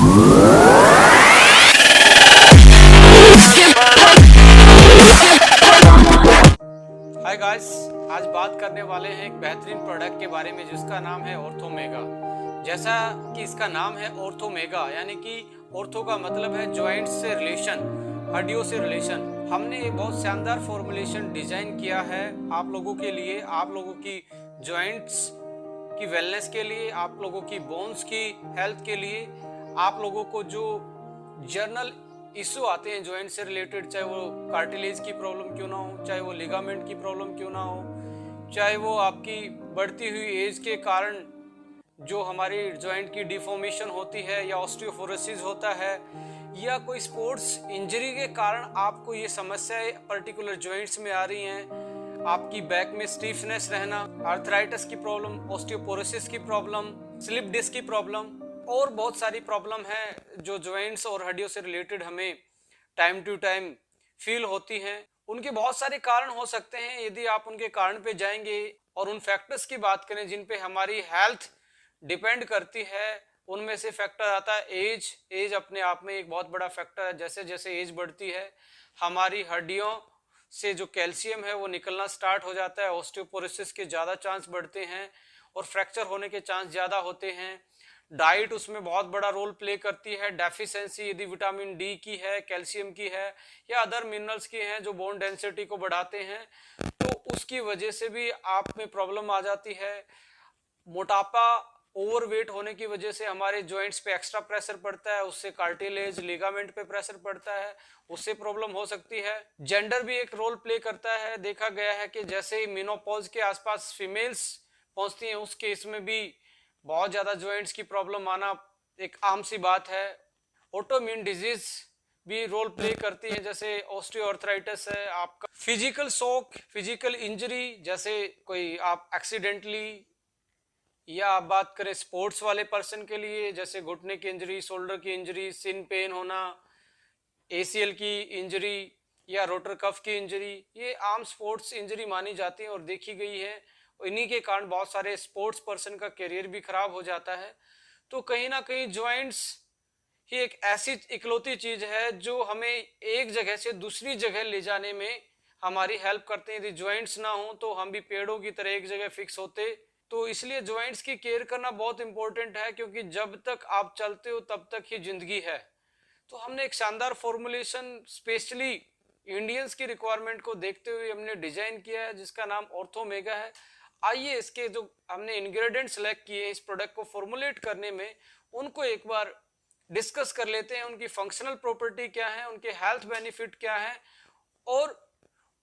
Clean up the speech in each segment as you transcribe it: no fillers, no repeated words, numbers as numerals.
Hi guys, आज बात करने वाले हैं एक बेहतरीन प्रोडक्ट के बारे में जिसका नाम है ऑर्थोमेगा। जैसा कि इसका नाम है ऑर्थोमेगा, यानी कि ऑर्थो का मतलब है जॉइंट्स से रिलेशन, हड्डियों से रिलेशन। हमने एक बहुत शानदार फॉर्मुलेशन डिजाइन किया है आप लोगों के लिए, आप लोगों की जॉइंट्स की वेलनेस के लिए, आप लोगों की बोन्स की हेल्थ के लिए, आप लोगों को जो जर्नल इश्यू आते हैं जॉइंट से रिलेटेड, चाहे वो कार्टिलेज की प्रॉब्लम क्यों ना हो, चाहे वो लिगामेंट की प्रॉब्लम क्यों ना हो, चाहे वो आपकी बढ़ती हुई एज के कारण जो हमारी जॉइंट की डिफॉर्मेशन होती है या ऑस्टियोपोरोसिस होता है, या कोई स्पोर्ट्स इंजरी के कारण आपको ये समस्याएं पर्टिकुलर जॉइंट्स में आ रही हैं, आपकी बैक में स्टीफनेस रहना, आर्थराइटिस की प्रॉब्लम, ऑस्टियोपोरोसिस की प्रॉब्लम, स्लिप डिस्क की प्रॉब्लम और बहुत सारी प्रॉब्लम है जो जॉइंट्स और हड्डियों से रिलेटेड हमें टाइम टू टाइम फील होती हैं। उनके बहुत सारे कारण हो सकते हैं। यदि आप उनके कारण पे जाएंगे और उन फैक्टर्स की बात करें जिन पे हमारी हेल्थ डिपेंड करती है, उनमें से फैक्टर आता है एज। एज अपने आप में एक बहुत बड़ा फैक्टर है। जैसे जैसे एज बढ़ती है हमारी हड्डियों से जो कैल्शियम है वो निकलना स्टार्ट हो जाता है, ऑस्टियोपोरोसिस के ज़्यादा चांस बढ़ते हैं और फ्रैक्चर होने के चांस ज़्यादा होते हैं। डाइट उसमें बहुत बड़ा रोल प्ले करती है। डेफिशिएंसी यदि विटामिन डी की है, कैल्शियम की है या अदर मिनरल्स की हैं जो बोन डेंसिटी को बढ़ाते हैं, तो उसकी वजह से भी आप में प्रॉब्लम आ जाती है। मोटापा, ओवरवेट होने की वजह से हमारे जॉइंट्स पे एक्स्ट्रा प्रेशर पड़ता है, उससे कार्टिलेज, लिगामेंट पे प्रेशर पड़ता है, उससे प्रॉब्लम हो सकती है। जेंडर भी एक रोल प्ले करता है। देखा गया है कि जैसे ही मेनोपॉज के आसपास फीमेल्स पहुंचती हैं उस केस में भी बहुत ज्यादा जॉइंट्स की प्रॉब्लम आना एक आम सी बात है। ऑटोइम्यून डिजीज भी रोल प्ले करती है, जैसे ऑस्टियोआर्थराइटिस है। आपका फिजिकल शॉक, फिजिकल इंजरी, जैसे कोई आप एक्सीडेंटली, या आप बात करें स्पोर्ट्स वाले पर्सन के लिए जैसे घुटने की इंजरी, शोल्डर की इंजरी, सिन पेन होना, एसीएल की इंजरी या रोटर कफ की इंजरी, ये आम स्पोर्ट्स इंजरी मानी जाती है और देखी गई है। इन्हीं के कारण बहुत सारे स्पोर्ट्स पर्सन का करियर भी खराब हो जाता है। तो कहीं ना कहीं जॉइंट्स ही एक ऐसी इकलौती चीज है जो हमें एक जगह से दूसरी जगह ले जाने में हमारी हेल्प करते हैं। यदि जॉइंट्स ना हो तो हम भी पेड़ों की तरह एक जगह फिक्स होते। तो इसलिए जॉइंट्स की केयर करना बहुत इंपॉर्टेंट है, क्योंकि जब तक आप चलते हो तब तक ही जिंदगी है। तो हमने एक शानदार फॉर्मुलेशन स्पेशली इंडियंस की रिक्वायरमेंट को देखते हुए हमने डिजाइन किया है जिसका नाम ऑर्थोमेगा है। आइए इसके जो हमने इंग्रेडिएंट सेलेक्ट किए इस प्रोडक्ट को फॉर्मुलेट करने में, उनको एक बार डिस्कस कर लेते हैं। उनकी फंक्शनल प्रॉपर्टी क्या है, उनके हेल्थ बेनिफिट क्या है, और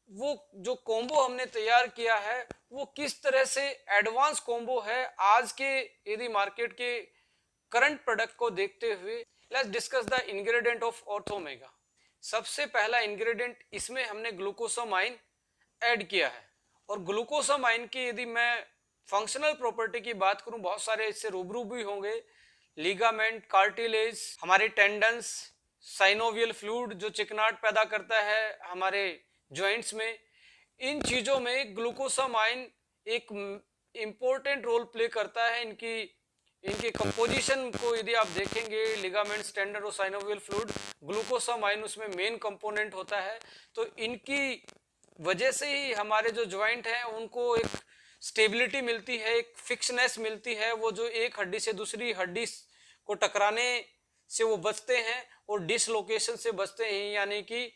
वो जो कॉम्बो हमने तैयार किया है वो किस तरह से एडवांस कॉम्बो है आज के यदि मार्केट के करंट प्रोडक्ट को देखते हुए। Let's discuss the ingredient of Orthomega. सबसे पहला इंग्रेडिएंट, इसमें हमने ग्लूकोसामाइन ऐड किया है। और ग्लूकोसामाइन की यदि मैं फंक्शनल प्रॉपर्टी की बात करूं, बहुत सारे इससे रूबरू भी होंगे। लिगामेंट, कार्टिलेज, हमारे टेंडन्स, साइनोवियल फ्लूइड जो चिकनाहट पैदा करता है हमारे जॉइंट्स में, इन चीजों में ग्लूकोसामाइन एक इंपॉर्टेंट रोल प्ले करता है। इनकी कंपोजिशन को यदि आप देखेंगे, लिगामेंट्स, टेंडन और साइनोवियल फ्लूइड, ग्लूकोसामाइन उसमें मेन कंपोनेंट होता है। तो इनकी वजह से ही हमारे जो जॉइंट हैं उनको एक स्टेबिलिटी मिलती है, एक फिक्सनेस मिलती है। वो जो एक हड्डी से दूसरी हड्डी को टकराने से वो बचते हैं और डिसलोकेशन से बचते हैं, यानी कि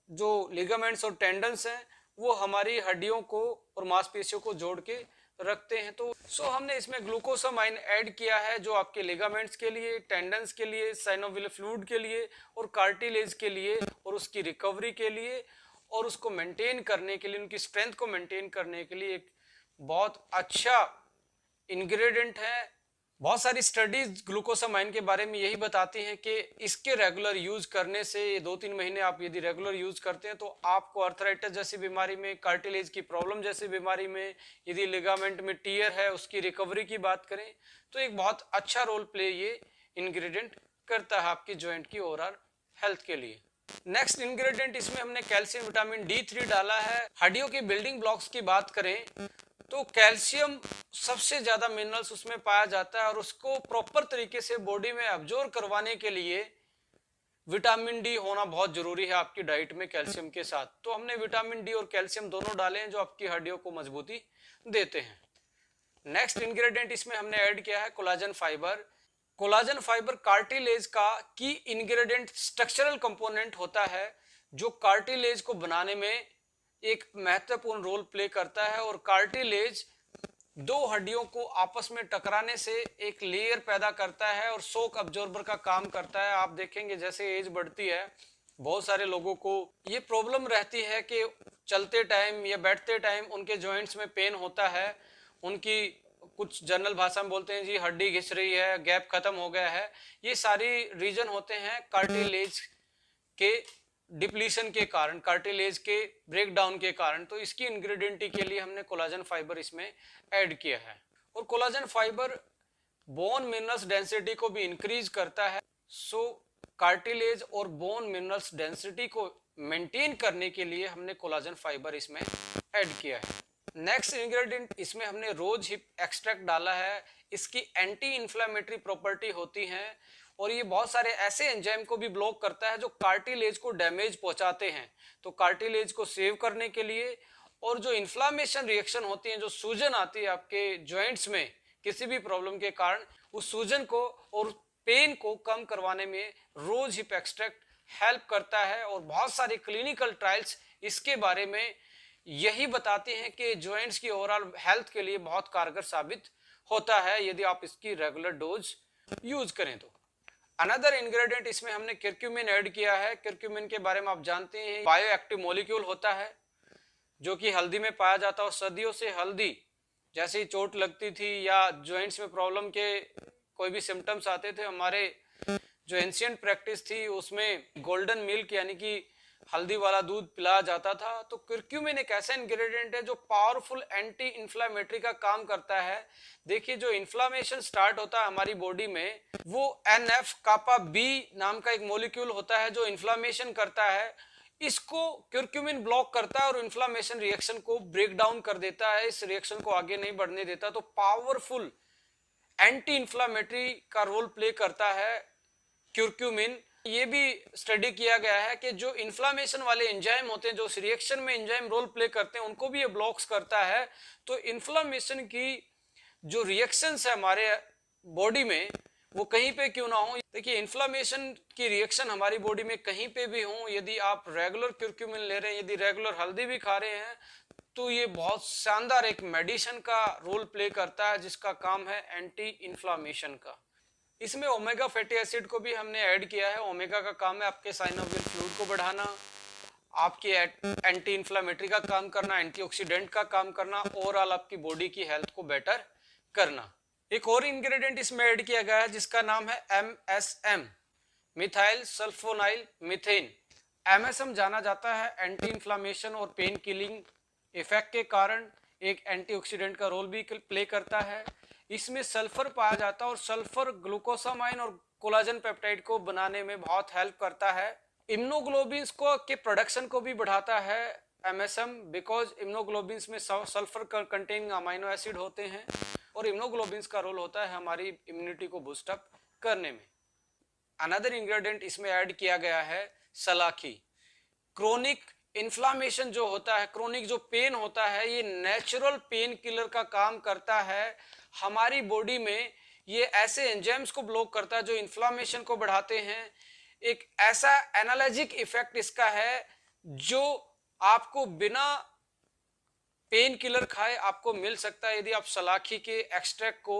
जो लिगामेंट्स और टेंडन्स हैं वो हमारी हड्डियों को और मांसपेशियों को जोड़ के रखते हैं। तो हमने इसमें ग्लूकोसामाइन ऐड किया है जो आपके लिगामेंट्स के लिए, टेंडन्स के लिए, साइनोवियल फ्लूइड के लिए और कार्टिलेज के लिए, और उसकी रिकवरी के लिए और उसको मेंटेन करने के लिए, उनकी स्ट्रेंथ को मेंटेन करने के लिए एक बहुत अच्छा इंग्रेडिएंट है। बहुत सारी स्टडीज ग्लूकोसामाइन के बारे में यही बताती हैं कि इसके रेगुलर यूज करने से 2-3 महीने आप यदि रेगुलर यूज करते हैं तो आपको आर्थराइटिस जैसी बीमारी में, कार्टिलेज की प्रॉब्लम जैसी बीमारी में, यदि लिगामेंट में टियर है उसकी रिकवरी की बात करें तो एक बहुत अच्छा रोल प्ले ये इंग्रेडिएंट करता है आपकी जॉइंट की ओवरऑल हेल्थ के लिए। नेक्स्ट इंग्रेडिएंट, इसमें हमने कैल्शियम विटामिन D3 डाला है। हड्डियों के बिल्डिंग ब्लॉक्स की बात करें तो कैल्शियम सबसे ज़्यादा मिनरल्स उसमें पाया जाता है और उसको प्रॉपर तरीके से बॉडी में अब्जॉर्ब करवाने के लिए विटामिन डी होना बहुत जरूरी है आपकी डाइट में कैल्शियम के साथ। तो हमने विटामिन डी और कैल्शियम दोनों डाले हैं जो आपकी हड्डियों को मजबूती देते हैं। नेक्स्ट इंग्रेडिएंट इसमें हमने ऐड किया है collagen fibre. Collagen fibre cartilage का की इंग्रेडिएंट स्ट्रक्चरल कंपोनेंट होता है जो कार्टिलेज को बनाने में एक महत्वपूर्ण रोल प्ले करता है और कार्टिलेज दो हड्डियों को आपस में टकराने से एक लेयर पैदा करता है और शॉक अब्जॉर्बर का काम करता है। आप देखेंगे जैसे एज बढ़ती है बहुत सारे लोगों को ये प्रॉब्लम रहती है कि चलते टाइम या बैठते टाइम उनके जॉइंट्स में पेन होता है। उनकी कुछ जनरल भाषा में बोलते हैं जी हड्डी घिस रही है, गैप खत्म हो गया है। ये सारी रीजन होते हैं कार्टिलेज के डिप्लीशन के कारण, कार्टिलेज के ब्रेकडाउन के कारण। तो इसकी इंग्रेडिएंट के लिए हमने कोलाजन फाइबर इसमें ऐड किया है। और collagen fibre bone minerals density को भी इंक्रीज करता है। सो कार्टिलेज और बोन मिनरल्स डेंसिटी को मेंटेन करने के लिए हमने कोलाजन फाइबर इसमें ऐड किया है। नेक्स्ट इंग्रेडिएंट इसमें हमने रोज हिप एक्सट्रैक्ट डाला है। इसकी एंटी इंफ्लेमेटरी प्रॉपर्टी होती है और ये बहुत सारे ऐसे एंजाइम को भी ब्लॉक करता है जो कार्टिलेज को डैमेज पहुंचाते हैं। तो कार्टिलेज को सेव करने के लिए और जो इन्फ्लामेशन रिएक्शन होती है, जो सूजन आती है आपके जॉइंट्स में किसी भी प्रॉब्लम के कारण, उस सूजन को और पेन को कम करवाने में रोज हिप एक्सट्रैक्ट हेल्प करता है। और बहुत सारे क्लिनिकल ट्रायल्स इसके बारे में यही बताते हैं कि जॉइंट्स की ओवरऑल हेल्थ के लिए बहुत कारगर साबित होता है यदि आप इसकी रेगुलर डोज यूज करें तो। अनदर इंग्रेडिएंट इसमें हमने कर्क्यूमिन ऐड किया है। कर्क्यूमिन के बारे में आप जानते हैं बायो एक्टिव मॉलिक्यूल होता है जो कि हल्दी में पाया जाता है। और सदियों से हल्दी जैसे ही चोट लगती थी या जॉइंट्स में प्रॉब्लम के कोई भी सिम्टम्स आते थे, हमारे जो एंशिएंट प्रैक्टिस थी उसमें गोल्डन मिल्क यानी कि हल्दी वाला दूध पिलाया जाता था। तो कर्क्यूमिन एक ऐसा इंग्रेडिएंट है जो पावरफुल एंटी इंफ्लेमेटरी का काम करता है। देखिए जो इन्फ्लामेशन स्टार्ट होता है हमारी बॉडी में, वो NF कापा बी नाम का एक मॉलिक्यूल होता है जो इन्फ्लामेशन करता है। इसको कर्क्यूमिन ब्लॉक करता है और इन्फ्लामेशन रिएक्शन को ब्रेक डाउन कर देता है, इस रिएक्शन को आगे नहीं बढ़ने देता। तो पावरफुल एंटी इंफ्लामेटरी का रोल प्ले करता है कर्क्यूमिन। ये भी स्टडी किया गया है कि जो इन्फ्लामेशन वाले एंजाइम होते हैं, जो उस रिएक्शन में एंजाइम रोल प्ले करते हैं, उनको भी ये ब्लॉक्स करता है। तो इन्फ्लामेशन की जो रिएक्शंस है हमारे बॉडी में, वो कहीं पे क्यों ना हो, देखिए इन्फ्लामेशन की रिएक्शन हमारी बॉडी में कहीं पे भी हो, यदि आप रेगुलर कर्क्यूमिन ले रहे हैं, यदि रेगुलर हल्दी भी खा रहे हैं, तो ये बहुत शानदार एक मेडिसिन का रोल प्ले करता है जिसका काम है एंटी इन्फ्लामेशन का। इसमें ओमेगा फैटी एसिड को भी हमने ऐड किया है। ओमेगा का काम है आपके साइनोवियल फ्लूइड को बढ़ाना, आपकी एंटी इन्फ्लामेटरी का काम करना, एंटीऑक्सीडेंट का काम करना, ओवरऑल आपकी बॉडी की हेल्थ को बेटर करना। एक और इंग्रेडिएंट इसमें ऐड किया गया है जिसका नाम है MSM, methyl sulfonyl methane. MSM जाना जाता है एंटी इन्फ्लामेशन और पेन किलिंग इफेक्ट के कारण एक एंटीऑक्सीडेंट का रोल भी प्ले करता है। इसमें सल्फर पाया जाता है और सल्फर ग्लूकोसामाइन और कोलाजन पेप्टाइड को बनाने में बहुत हेल्प करता है। इम्यूनोग्लोबिन्स को के प्रोडक्शन को भी बढ़ाता है MSM, बिकॉज इम्यूनोग्लोबिन्स में सल्फर कंटेनिंग अमाइनो एसिड होते हैं और इम्यूनोग्लोबिन्स का रोल होता है हमारी इम्यूनिटी को बूस्ट अप करने में। अनदर इंग्रेडिएंट इसमें ऐड किया गया है सलाखी। क्रोनिक इन्फ्लामेशन जो होता है, क्रोनिक जो पेन होता है, ये नेचुरल पेन किलर का काम करता है हमारी बॉडी में। ये ऐसे एंजाइम्स को ब्लॉक करता है जो इन्फ्लामेशन को बढ़ाते हैं। एक ऐसा एनाल्जेसिक इफेक्ट इसका है जो आपको बिना पेन किलर खाए आपको मिल सकता है यदि आप सलाखी के एक्सट्रैक्ट को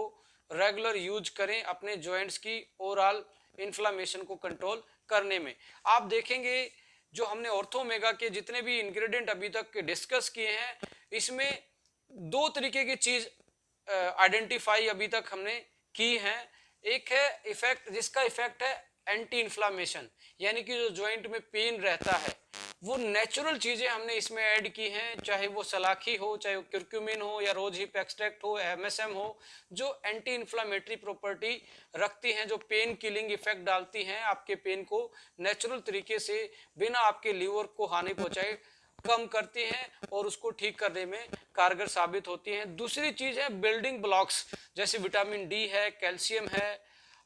रेगुलर यूज करें अपने जॉइंट्स की ओवरऑल इन्फ्लामेशन को कंट्रोल करने में। आप देखेंगे जो हमने ऑर्थोमेगा के जितने भी इंग्रेडिएंट अभी तक डिस्कस किए हैं, इसमें दो तरीके की चीज आइडेंटिफाई अभी तक हमने की हैं। एक है इफेक्ट जिसका इफेक्ट है एंटी इन्फ्लामेशन, यानी कि जो जॉइंट में पेन रहता है, वो नेचुरल चीजें हमने इसमें ऐड की हैं, चाहे वो सलाखी हो, चाहे वो कर्क्यूमिन हो या रोज हिप एक्सट्रैक्ट हो, MSM हो, जो एंटी इन्फ्लामेटरी प्रॉपर्टी रखती हैं, जो पेन किलिंग इफेक्ट डालती हैं, आपके पेन को नेचुरल तरीके से बिना आपके लीवर को हानि पहुंचाए कम करती हैं और उसको ठीक करने में कारगर साबित होती हैं। दूसरी चीज है बिल्डिंग ब्लॉक्स, जैसे विटामिन डी है, कैल्शियम है,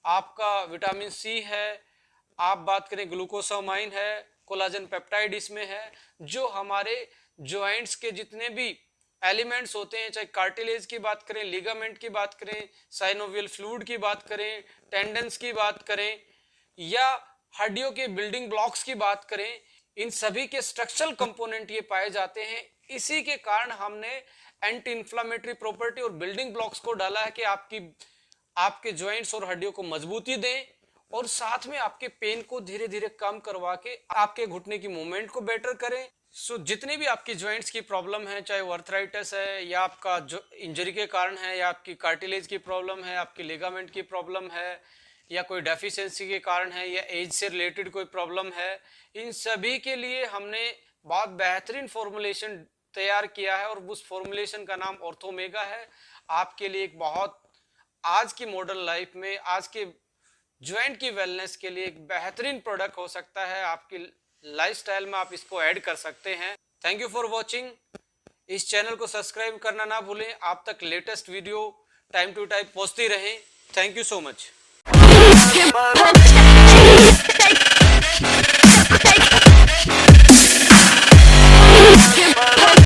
आपका विटामिन सी है, आप बात करें ग्लूकोसामाइन है, कोलाजन पेप्टाइड इसमें है, जो हमारे जॉइंट्स के जितने भी एलिमेंट्स होते हैं, चाहे कार्टिलेज की बात करें, लिगामेंट की बात करें, साइनोवियल फ्लूइड की बात करें, टेंडन्स की बात करें, या हड्डियों के बिल्डिंग ब्लॉक्स की बात करें, इन सभी के स्ट्रक्चरल कंपोनेंट ये पाए जाते हैं। इसी के कारण हमने एंटी इंफ्लेमेटरी प्रॉपर्टी और बिल्डिंग ब्लॉक्स को डाला है कि आपके जॉइंट्स और हड्डियों को मजबूती दें और साथ में आपके पेन को धीरे धीरे कम करवा के आपके घुटने की मूवमेंट को बेटर करें। सो जितनी भी आपकी जॉइंट्स की प्रॉब्लम है, चाहे वो अर्थराइटिस है या आपका जो इंजरी के कारण है, या आपकी कार्टिलेज की प्रॉब्लम है, आपकी लिगामेंट की प्रॉब्लम है, या कोई डेफिशिएंसी के कारण है, या एज से रिलेटेड कोई प्रॉब्लम है, इन सभी के लिए हमने बहुत बेहतरीन फॉर्मुलेशन तैयार किया है और उस फॉर्मुलेशन का नाम ऑर्थोमेगा है। आपके लिए एक बहुत आज की मॉडर्न लाइफ में, आज के ज्वाइंट की वेलनेस के लिए एक बेहतरीन प्रोडक्ट हो सकता है। आपकी लाइफस्टाइल में आप इसको ऐड कर सकते हैं। Thank you for watching. इस चैनल को सब्सक्राइब करना ना भूलें। आप तक latest video time to time पहुंचती रहे। Thank you so much.